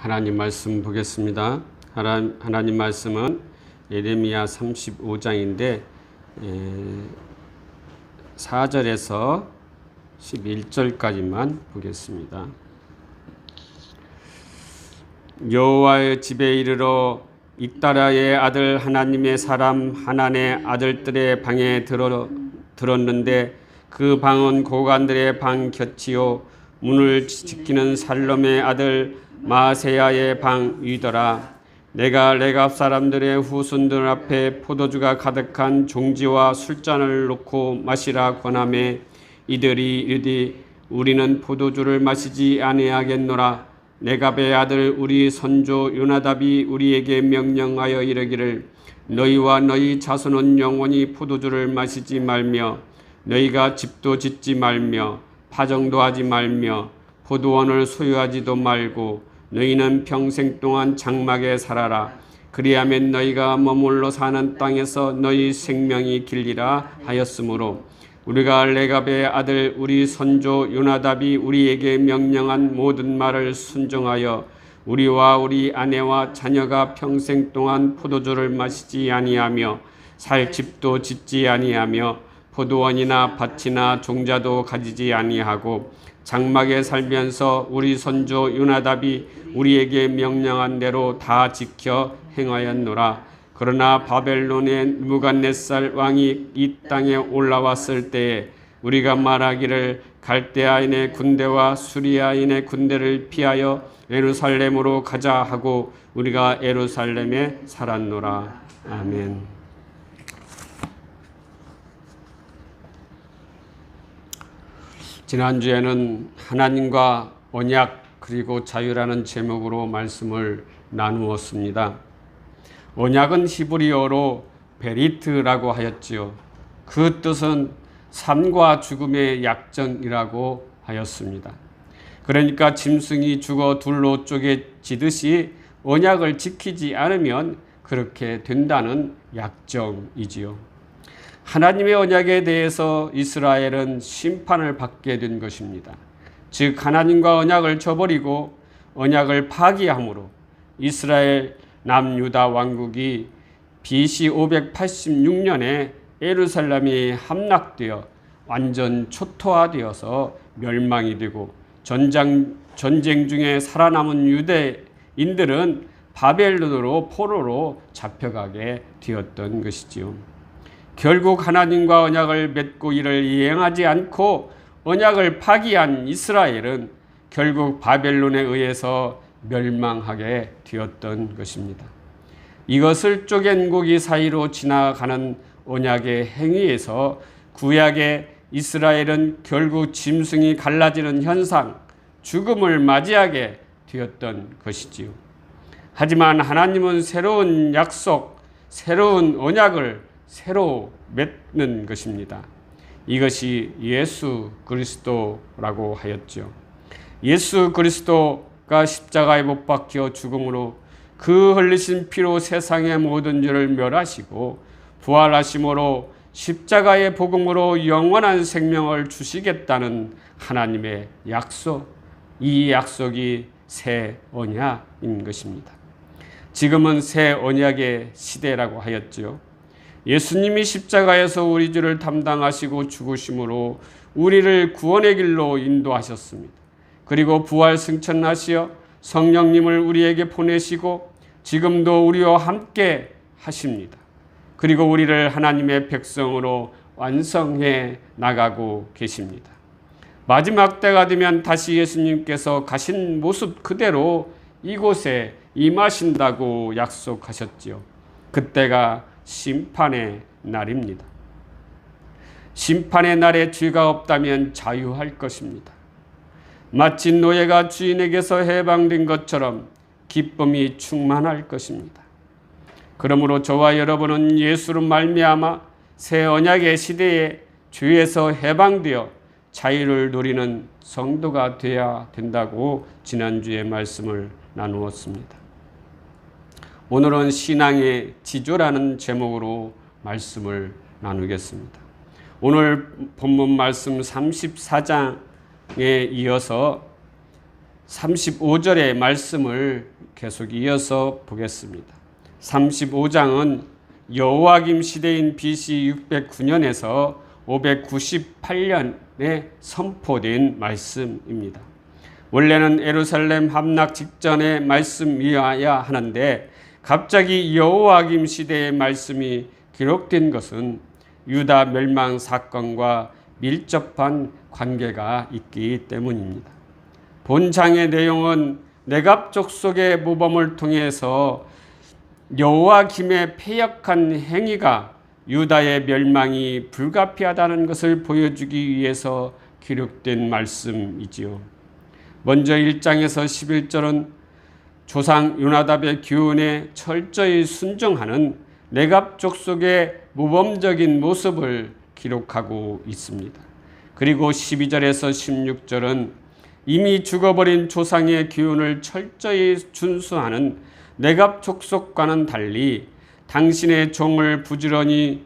하나님 말씀 보겠습니다. 하나님 말씀은 예레미야 35장인데 4절에서 11절까지만 보겠습니다. 여호와의 집에 이르러 익다라의 아들 하나님의 사람 하난의 아들들의 방에 들었는데 그 방은 고관들의 방 곁이요 문을 지키는 살롬의 아들 마세야의 방 위더라. 내가 레갑 사람들의 후손들 앞에 포도주가 가득한 종지와 술잔을 놓고 마시라 권하매 이들이 이르되 우리는 포도주를 마시지 아니하겠노라. 레갑의 아들 우리 선조 요나답이 우리에게 명령하여 이르기를 너희와 너희 자손은 영원히 포도주를 마시지 말며 너희가 집도 짓지 말며 파정도 하지 말며 포도원을 소유하지도 말고 너희는 평생 동안 장막에 살아라. 그리하면 너희가 머물러 사는 땅에서 너희 생명이 길리라 하였으므로 우리가 레갑의 아들 우리 선조 요나답이 우리에게 명령한 모든 말을 순종하여 우리와 우리 아내와 자녀가 평생 동안 포도주를 마시지 아니하며 살 집도 짓지 아니하며 포도원이나 밭이나 종자도 가지지 아니하고 장막에 살면서 우리 선조 요나답이 우리에게 명령한 대로 다 지켜 행하였노라. 그러나 바벨론의 느부갓네살 왕이 이 땅에 올라왔을 때에 우리가 말하기를 갈대아인의 군대와 수리아인의 군대를 피하여 예루살렘으로 가자 하고 우리가 예루살렘에 살았노라. 아멘. 지난주에는 하나님과 언약 그리고 자유라는 제목으로 말씀을 나누었습니다. 언약은 히브리어로 베리트라고 하였지요. 그 뜻은 삶과 죽음의 약정이라고 하였습니다. 그러니까 짐승이 죽어 둘로 쪼개지듯이 언약을 지키지 않으면 그렇게 된다는 약정이지요. 하나님의 언약에 대해서 이스라엘은 심판을 받게 된 것입니다. 즉 하나님과 언약을 저버리고 언약을 파기함으로 이스라엘 남유다 왕국이 BC 586년에 예루살렘이 함락되어 완전 초토화되어서 멸망이 되고 전쟁 중에 살아남은 유대인들은 바벨론으로 포로로 잡혀가게 되었던 것이지요. 결국 하나님과 언약을 맺고 이를 이행하지 않고 언약을 파기한 이스라엘은 결국 바벨론에 의해서 멸망하게 되었던 것입니다. 이것을 쪼갠 고기 사이로 지나가는 언약의 행위에서 구약의 이스라엘은 결국 짐승이 갈라지는 현상, 죽음을 맞이하게 되었던 것이지요. 하지만 하나님은 새로운 약속, 새로운 언약을 새로 맺는 것입니다. 이것이 예수 그리스도라고 하였죠. 예수 그리스도가 십자가에 못 박혀 죽음으로 그 흘리신 피로 세상의 모든 죄를 멸하시고 부활하심으로 십자가의 복음으로 영원한 생명을 주시겠다는 하나님의 약속, 이 약속이 새 언약인 것입니다. 지금은 새 언약의 시대라고 하였죠. 예수님이 십자가에서 우리 죄를 담당하시고 죽으심으로 우리를 구원의 길로 인도하셨습니다. 그리고 부활 승천하시어 성령님을 우리에게 보내시고 지금도 우리와 함께 하십니다. 그리고 우리를 하나님의 백성으로 완성해 나가고 계십니다. 마지막 때가 되면 다시 예수님께서 가신 모습 그대로 이곳에 임하신다고 약속하셨지요. 그때가 심판의 날입니다. 심판의 날에 죄가 없다면 자유할 것입니다. 마치 노예가 주인에게서 해방된 것처럼 기쁨이 충만할 것입니다. 그러므로 저와 여러분은 예수로 말미암아 새 언약의 시대에 죄에서 해방되어 자유를 누리는 성도가 되어야 된다고 지난주에 말씀을 나누었습니다. 오늘은 신앙의 지조라는 제목으로 말씀을 나누겠습니다. 오늘 본문 말씀 34장에 이어서 35절의 말씀을 계속 이어서 보겠습니다. 35장은 여호와김 시대인 BC 609년에서 598년에 선포된 말씀입니다. 원래는 예루살렘 함락 직전의 말씀이어야 하는데 갑자기 여호와김 시대의 말씀이 기록된 것은 유다 멸망 사건과 밀접한 관계가 있기 때문입니다. 본장의 내용은 네갑 족속의 모범을 통해서 여호와김의 패역한 행위가 유다의 멸망이 불가피하다는 것을 보여주기 위해서 기록된 말씀이지요. 먼저 1장에서 11절은 조상 요나답의 교훈에 철저히 순종하는 네갑 족속의 모범적인 모습을 기록하고 있습니다. 그리고 12절에서 16절은 이미 죽어버린 조상의 교훈을 철저히 준수하는 네갑 족속과는 달리 당신의 종을 부지런히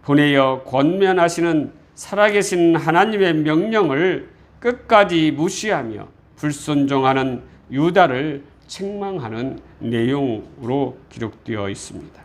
보내어 권면하시는 살아계신 하나님의 명령을 끝까지 무시하며 불순종하는 유다를 책망하는 내용으로 기록되어 있습니다.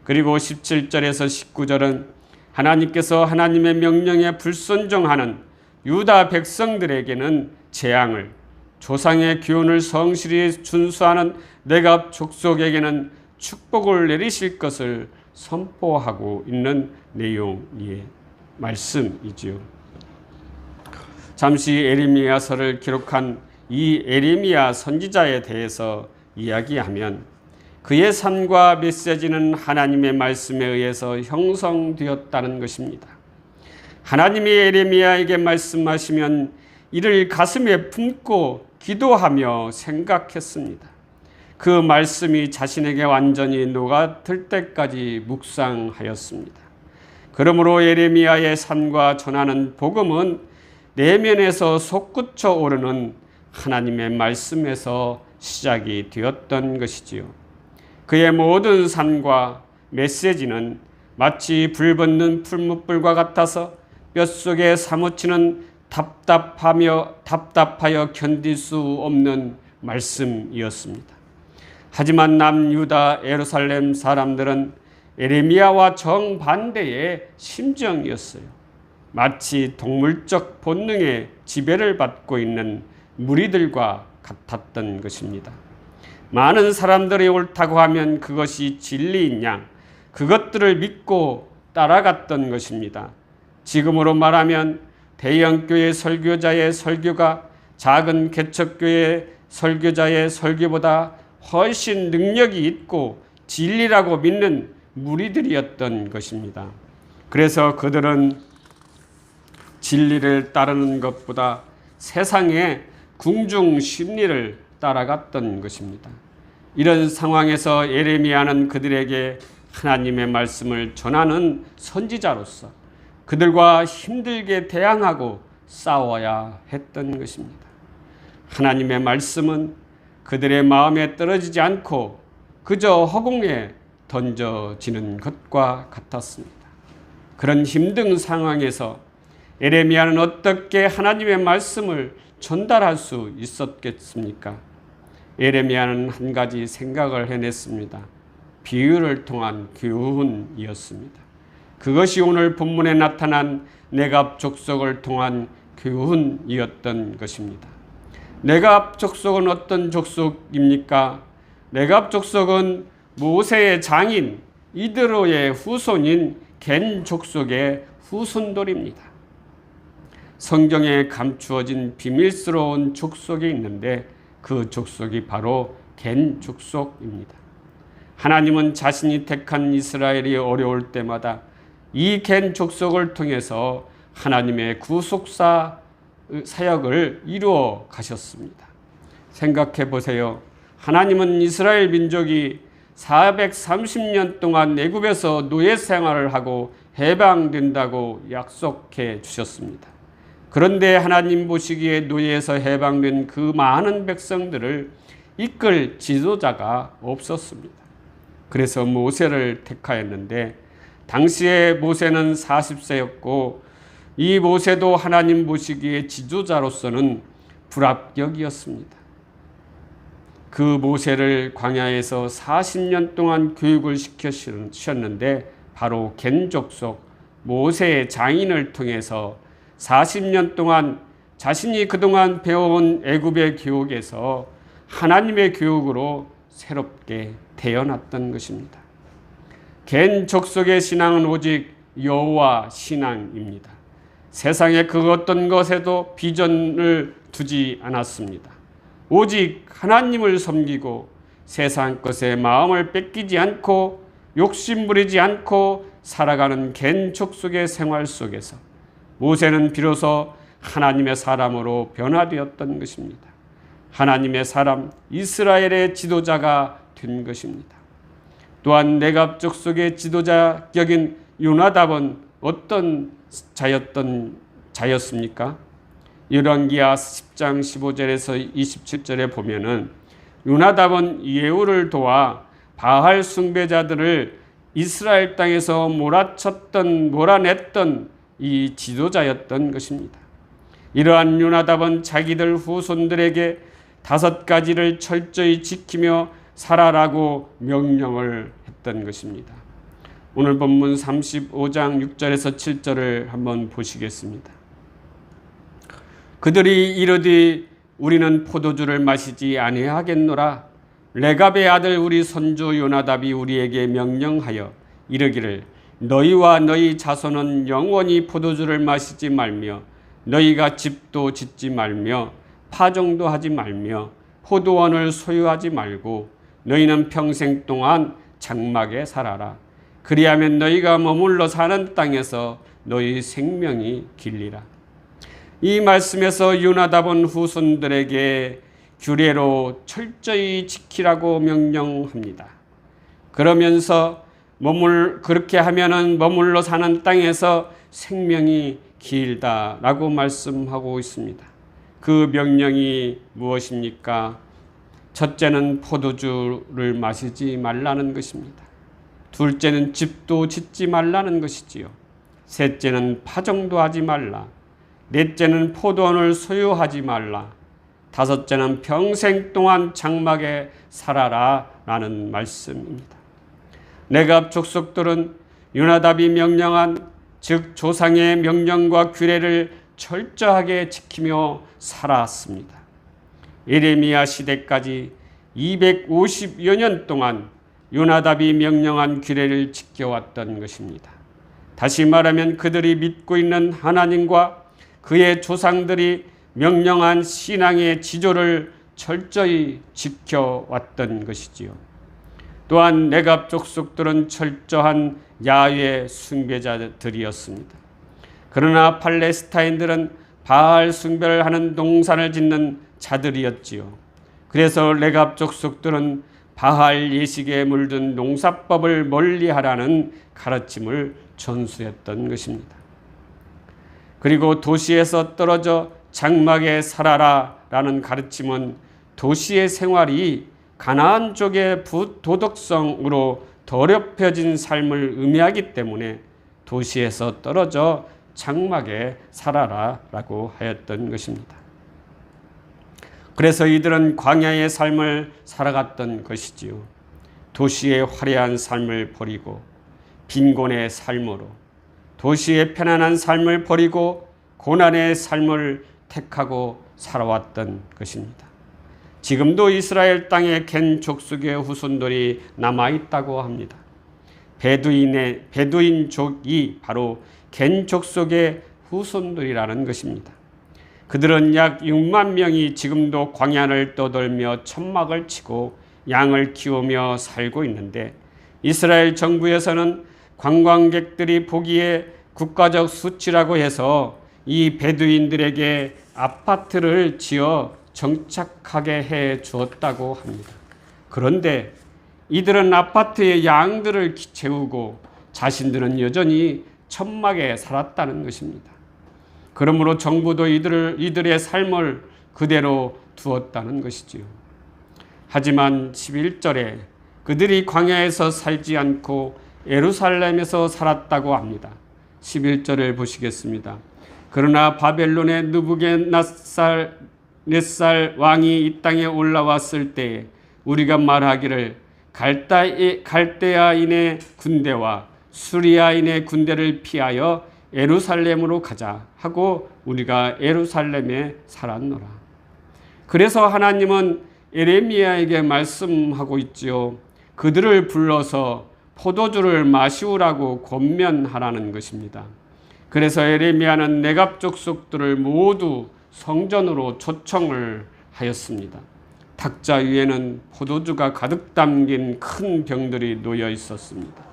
그리고 17절에서 19절은 하나님께서 하나님의 명령에 불순종하는 유다 백성들에게는 재앙을, 조상의 교훈을 성실히 준수하는 네갑 족속에게는 축복을 내리실 것을 선포하고 있는 내용의 말씀이지요. 잠시 에레미야서를 기록한 이 에레미야 선지자에 대해서 이야기하면 그의 삶과 메시지는 하나님의 말씀에 의해서 형성되었다는 것입니다. 하나님이 에레미야에게 말씀하시면 이를 가슴에 품고 기도하며 생각했습니다. 그 말씀이 자신에게 완전히 녹아들 때까지 묵상하였습니다. 그러므로 에레미야의 삶과 전하는 복음은 내면에서 솟구쳐 오르는 하나님의 말씀에서 시작이 되었던 것이지요. 그의 모든 삶과 메시지는 마치 불붙는 풀무불과 같아서 뼛속에 사무치는 답답하여 견딜 수 없는 말씀이었습니다. 하지만 남유다 예루살렘 사람들은 에레미야와 정반대의 심정이었어요. 마치 동물적 본능의 지배를 받고 있는 무리들과 같았던 것입니다. 많은 사람들이 옳다고 하면 그것이 진리인 양 그것들을 믿고 따라갔던 것입니다. 지금으로 말하면 대형교회 설교자의 설교가 작은 개척교회 설교자의 설교보다 훨씬 능력이 있고 진리라고 믿는 무리들이었던 것입니다. 그래서 그들은 진리를 따르는 것보다 세상의 궁중 심리를 따라갔던 것입니다. 이런 상황에서 예레미야는 그들에게 하나님의 말씀을 전하는 선지자로서 그들과 힘들게 대항하고 싸워야 했던 것입니다. 하나님의 말씀은 그들의 마음에 떨어지지 않고 그저 허공에 던져지는 것과 같았습니다. 그런 힘든 상황에서 예레미야는 어떻게 하나님의 말씀을 전달할 수 있었겠습니까? 예레미야는 한 가지 생각을 해냈습니다. 비유를 통한 교훈이었습니다. 그것이 오늘 본문에 나타난 네갑 족속을 통한 교훈이었던 것입니다. 네갑 족속은 어떤 족속입니까? 네갑 족속은 모세의 장인 이드로의 후손인 겐 족속의 후손들입니다. 성경에 감추어진 비밀스러운 족속이 있는데 그 족속이 바로 겐 족속입니다. 하나님은 자신이 택한 이스라엘이 어려울 때마다 이 겐 족속을 통해서 하나님의 구속사 사역을 이루어 가셨습니다. 생각해 보세요. 하나님은 이스라엘 민족이 430년 동안 애굽에서 노예 생활을 하고 해방된다고 약속해 주셨습니다. 그런데 하나님 보시기에 노예에서 해방된 그 많은 백성들을 이끌 지도자가 없었습니다. 그래서 모세를 택하였는데 당시에 모세는 40세였고 이 모세도 하나님 보시기에 지도자로서는 불합격이었습니다. 그 모세를 광야에서 40년 동안 교육을 시켰는데 바로 겐 족속 모세의 장인을 통해서 40년 동안 자신이 그동안 배워온 애굽의 교육에서 하나님의 교육으로 새롭게 태어났던 것입니다. 겐 족속의 신앙은 오직 여호와 신앙입니다. 세상의 그 어떤 것에도 비전을 두지 않았습니다. 오직 하나님을 섬기고 세상 것에 마음을 뺏기지 않고 욕심부리지 않고 살아가는 겐 족속의 생활 속에서 모세는 비로소 하나님의 사람으로 변화되었던 것입니다. 하나님의 사람 이스라엘의 지도자가 된 것입니다. 또한 네갑 족속의 지도자격인 요나답은 어떤 자였습니까? 열왕기하 10장 15절에서 27절에 보면은 요나답은 예후를 도와 바알 숭배자들을 이스라엘 땅에서 몰아냈던 이 지도자였던 것입니다. 이러한 요나답은 자기들 후손들에게 5가지를 철저히 지키며 살아라고 명령을 했던 것입니다. 오늘 본문 35장 6절에서 7절을 한번 보시겠습니다. 그들이 이르되 우리는 포도주를 마시지 아니하겠노라. 레갑의 아들 우리 손주 요나답이 우리에게 명령하여 이르기를 너희와 너희 자손은 영원히 포도주를 마시지 말며 너희가 집도 짓지 말며 파종도 하지 말며 포도원을 소유하지 말고 너희는 평생 동안 장막에 살아라. 그리하면 너희가 머물러 사는 땅에서 너희 생명이 길리라. 이 말씀에서 요나답은 후손들에게 규례로 철저히 지키라고 명령합니다. 그러면서 그렇게 하면은 머물러 사는 땅에서 생명이 길다라고 말씀하고 있습니다. 그 명령이 무엇입니까? 첫째는 포도주를 마시지 말라는 것입니다. 둘째는 집도 짓지 말라는 것이지요. 셋째는 파종도 하지 말라. 넷째는 포도원을 소유하지 말라. 다섯째는 평생 동안 장막에 살아라 라는 말씀입니다. 네갑 족속들은 요나답이 명령한 즉 조상의 명령과 규례를 철저하게 지키며 살았습니다. 예레미야 시대까지 250여 년 동안 요나답이 명령한 규례를 지켜왔던 것입니다. 다시 말하면 그들이 믿고 있는 하나님과 그의 조상들이 명령한 신앙의 지조를 철저히 지켜왔던 것이지요. 또한 네갑 족속들은 철저한 야훼 숭배자들이었습니다. 그러나 팔레스타인들은 바알 숭배를 하는 동산을 짓는 자들이었지요. 그래서 네갑 족속들은 바알 예식에 물든 농사법을 멀리하라는 가르침을 전수했던 것입니다. 그리고 도시에서 떨어져 장막에 살아라 라는 가르침은 도시의 생활이 가나안 쪽의 부도덕성으로 더럽혀진 삶을 의미하기 때문에 도시에서 떨어져 장막에 살아라 라고 하였던 것입니다. 그래서 이들은 광야의 삶을 살아갔던 것이지요. 도시의 화려한 삶을 버리고 빈곤의 삶으로 도시의 편안한 삶을 버리고 고난의 삶을 택하고 살아왔던 것입니다. 지금도 이스라엘 땅에 겐 족속의 후손들이 남아있다고 합니다. 베두인족이 바로 겐 족속의 후손들이라는 것입니다. 그들은 약 6만 명이 지금도 광야를 떠돌며 천막을 치고 양을 키우며 살고 있는데 이스라엘 정부에서는 관광객들이 보기에 국가적 수치라고 해서 이 베두인들에게 아파트를 지어 정착하게 해 주었다고 합니다. 그런데 이들은 아파트에 양들을 채우고 자신들은 여전히 천막에 살았다는 것입니다. 그러므로 정부도 이들의 삶을 그대로 두었다는 것이지요. 하지만 11절에 그들이 광야에서 살지 않고 예루살렘에서 살았다고 합니다. 11절을 보시겠습니다. 그러나 바벨론의 느부갓네살 14살 왕이 이 땅에 올라왔을 때 우리가 말하기를 갈대아인의 군대와 수리아인의 군대를 피하여 예루살렘으로 가자 하고 우리가 예루살렘에 살았노라. 그래서 하나님은 예레미야에게 말씀하고 있지요. 그들을 불러서 포도주를 마시우라고 권면하라는 것입니다. 그래서 예레미야는 네갑 족속들을 모두 성전으로 초청을 하였습니다. 탁자 위에는 포도주가 가득 담긴 큰 병들이 놓여 있었습니다.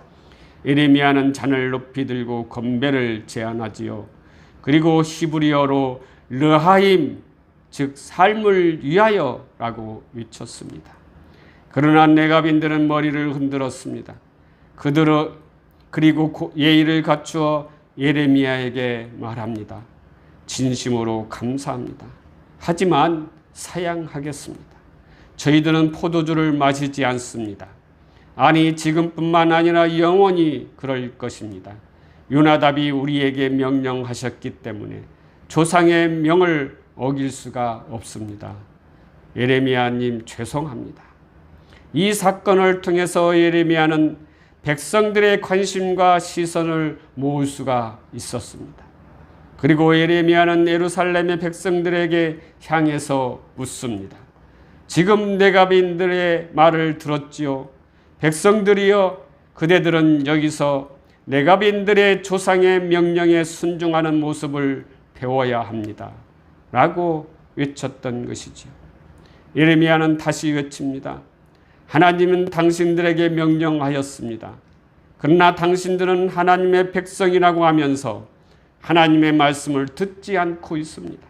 예레미야는 잔을 높이 들고 건배를 제안하지요. 그리고 히브리어로 르하임, 즉 삶을 위하여라고 외쳤습니다. 그러나 네갑인들은 머리를 흔들었습니다. 그리고 예의를 갖추어 예레미야에게 말합니다. 진심으로 감사합니다. 하지만 사양하겠습니다. 저희들은 포도주를 마시지 않습니다. 아니, 지금뿐만 아니라 영원히 그럴 것입니다. 요나답이 우리에게 명령하셨기 때문에 조상의 명을 어길 수가 없습니다. 예레미야님 죄송합니다. 이 사건을 통해서 예레미야는 백성들의 관심과 시선을 모을 수가 있었습니다. 그리고 예레미야는 예루살렘의 백성들에게 향해서 묻습니다. 지금 네갑인들의 말을 들었지요. 백성들이여, 그대들은 여기서 네갑인들의 조상의 명령에 순종하는 모습을 배워야 합니다. 라고 외쳤던 것이지요. 예레미야는 다시 외칩니다. 하나님은 당신들에게 명령하였습니다. 그러나 당신들은 하나님의 백성이라고 하면서 하나님의 말씀을 듣지 않고 있습니다.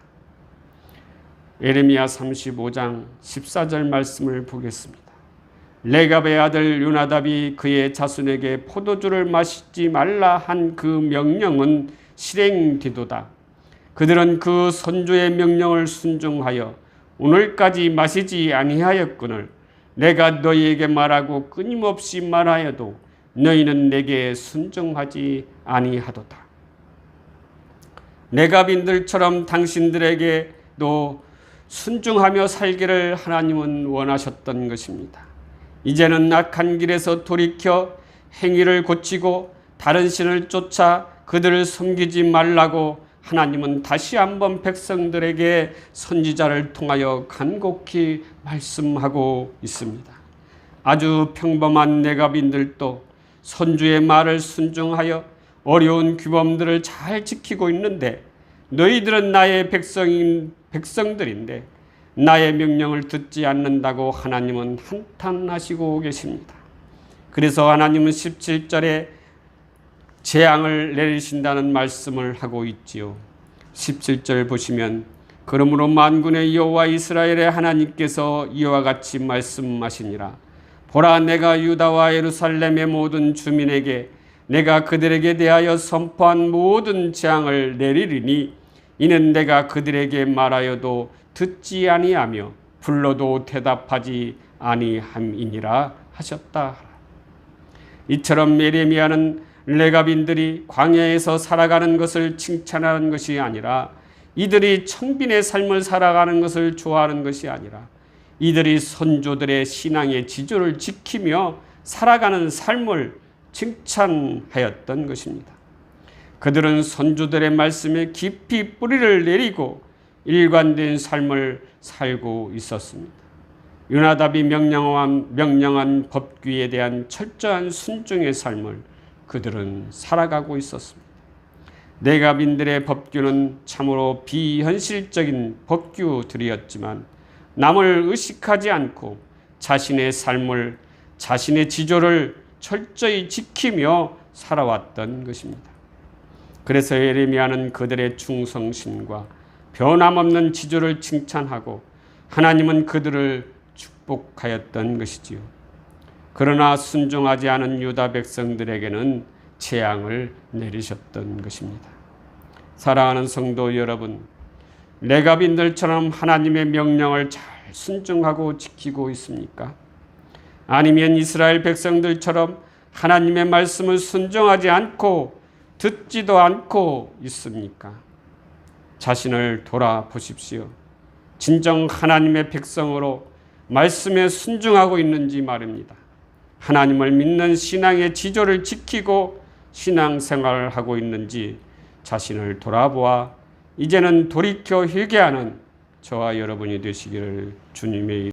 예레미야 35장 14절 말씀을 보겠습니다. 레갑의 아들 요나답이 그의 자손에게 포도주를 마시지 말라 한 그 명령은 실행되도다. 그들은 그 선조의 명령을 순종하여 오늘까지 마시지 아니하였거늘 내가 너희에게 말하고 끊임없이 말하여도 너희는 내게 순종하지 아니하도다. 네갑인들처럼 당신들에게도 순종하며 살기를 하나님은 원하셨던 것입니다. 이제는 악한 길에서 돌이켜 행위를 고치고 다른 신을 쫓아 그들을 섬기지 말라고 하나님은 다시 한번 백성들에게 선지자를 통하여 간곡히 말씀하고 있습니다. 아주 평범한 네갑인들도 선주의 말을 순종하여 어려운 규범들을 잘 지키고 있는데 너희들은 나의 백성들인데 나의 명령을 듣지 않는다고 하나님은 한탄하시고 계십니다. 그래서 하나님은 17절에 재앙을 내리신다는 말씀을 하고 있지요. 17절 보시면 그러므로 만군의 여호와 이스라엘의 하나님께서 이와 같이 말씀하시니라. 보라, 내가 유다와 예루살렘의 모든 주민에게 내가 그들에게 대하여 선포한 모든 재앙을 내리리니 이는 내가 그들에게 말하여도 듣지 아니하며 불러도 대답하지 아니함이니라 하셨다. 이처럼 예레미야는 레갑인들이 광야에서 살아가는 것을 칭찬하는 것이 아니라 이들이 청빈의 삶을 살아가는 것을 좋아하는 것이 아니라 이들이 선조들의 신앙의 지조를 지키며 살아가는 삶을 칭찬하였던 것입니다. 그들은 선조들의 말씀에 깊이 뿌리를 내리고 일관된 삶을 살고 있었습니다. 요나답이 명령한 법규에 대한 철저한 순종의 삶을 그들은 살아가고 있었습니다. 네갑인들의 법규는 참으로 비현실적인 법규들이었지만 남을 의식하지 않고 자신의 삶을, 자신의 지조를 철저히 지키며 살아왔던 것입니다. 그래서 예레미야는 그들의 충성심과 변함없는 지조를 칭찬하고 하나님은 그들을 축복하였던 것이지요. 그러나 순종하지 않은 유다 백성들에게는 재앙을 내리셨던 것입니다. 사랑하는 성도 여러분, 레갑인들처럼 하나님의 명령을 잘 순종하고 지키고 있습니까? 아니면 이스라엘 백성들처럼 하나님의 말씀을 순종하지 않고 듣지도 않고 있습니까? 자신을 돌아보십시오. 진정 하나님의 백성으로 말씀에 순종하고 있는지 말입니다. 하나님을 믿는 신앙의 지조를 지키고 신앙생활을 하고 있는지 자신을 돌아보아 이제는 돌이켜 회개하는 저와 여러분이 되시기를 주님의